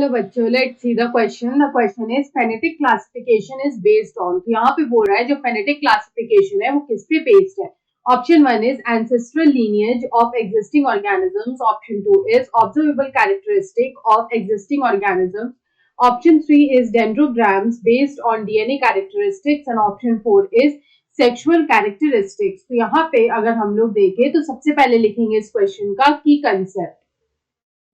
Hello बच्चों, let's see the question. The question is phonetic classification is based on. तो यहाँ पे बोल रहा है जो phonetic classification है वो किस पे बेस्ड है. Option 1 is ancestral lineage of existing organisms. Option 2 is observable characteristic of existing organisms. Option 3 is dendrograms based on DNA characteristics and option 4 is sexual characteristics. तो यहाँ पे अगर हम लोग देखें तो सबसे पहले लिखेंगे इस क्वेश्चन का की कंसेप्ट.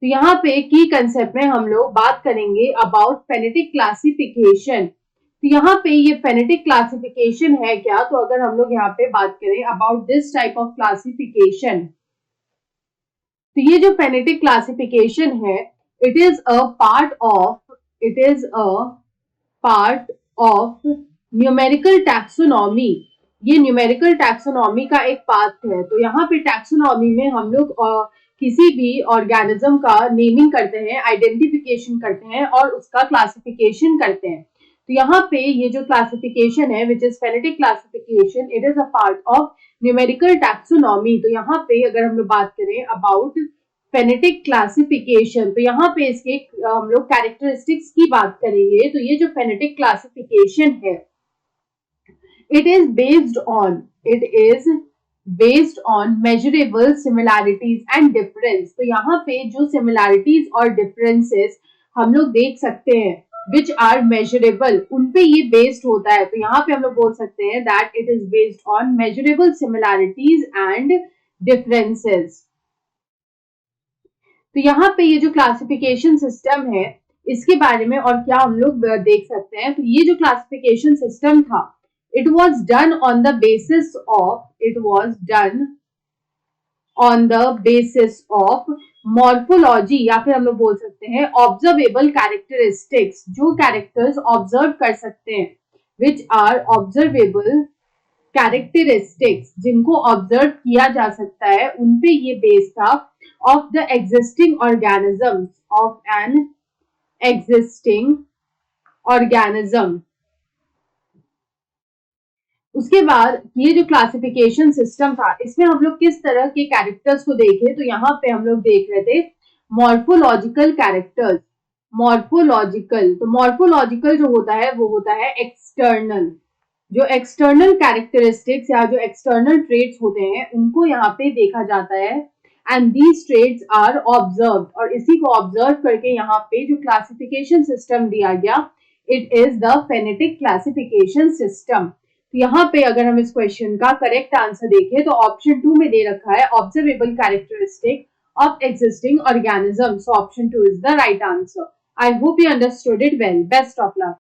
तो यहाँ पे की कंसेप्ट में हम लोग बात करेंगे अबाउट फेनेटिक क्लासिफिकेशन. तो यहाँ पे ये फेनेटिक क्लासिफिकेशन है क्या, तो अगर हम लोग यहाँ पे बात करें about this type of classification, तो ये जो फेनेटिक क्लासिफिकेशन है it is a part of numerical taxonomy. ये न्यूमेरिकल टैक्सोनॉमी का एक पार्ट है. तो यहाँ पे टैक्सोनॉमी में हम लोग किसी भी ऑर्गेनिज्म का नेमिंग करते हैं, आइडेंटिफिकेशन करते हैं और उसका क्लासिफिकेशन करते हैं. तो यहाँ पे ये जो क्लासिफिकेशन है which is phonetic classification, it is a part of numerical taxonomy. तो यहाँ पे अगर हम लोग बात करें अबाउट फेनेटिक क्लासिफिकेशन, तो यहाँ पे इसके हम लोग कैरेक्टरिस्टिक्स की बात करेंगे. तो ये जो फेनेटिक क्लासिफिकेशन है it is based on measurable similarities and difference. तो यहाँ पे जो similarities और differences हम लोग देख सकते हैं which are measurable, उन पे ये based होता है. तो यहाँ पे हम लोग बोल सकते हैं that it is based on measurable similarities and differences. तो यहाँ पे ये जो क्लासिफिकेशन सिस्टम है इसके बारे में और क्या हम लोग देख सकते हैं. तो ये जो क्लासिफिकेशन सिस्टम था it was done on the basis of morphology या फिर हम लोग बोल सकते हैं observable characteristics. जो कैरेक्टर्स ऑब्जर्व कर सकते हैं which are observable characteristics, जिनको ऑब्जर्व किया जा सकता है, उन पे ये बेस था of the existing organisms, of an existing organism. उसके बाद ये जो क्लासिफिकेशन सिस्टम था इसमें हम लोग किस तरह के कैरेक्टर्स को देखे, तो यहाँ पे हम लोग देख रहे थे मॉर्फोलॉजिकल कैरेक्टर्स. तो मॉर्फोलॉजिकल जो होता है वो होता है एक्सटर्नल. जो एक्सटर्नल कैरेक्टरिस्टिक्स या जो एक्सटर्नल ट्रेट्स होते हैं उनको यहाँ पे देखा जाता है and these traits are observed. और इसी को ऑब्जर्व करके यहाँ पे जो क्लासिफिकेशन सिस्टम दिया गया it is the phonetic classification system. तो यहाँ पे अगर हम इस क्वेश्चन का करेक्ट आंसर देखें तो ऑप्शन 2 में दे रखा है observable characteristic of existing organism. So option 2 is the right answer. I hope you understood it well. Best of luck.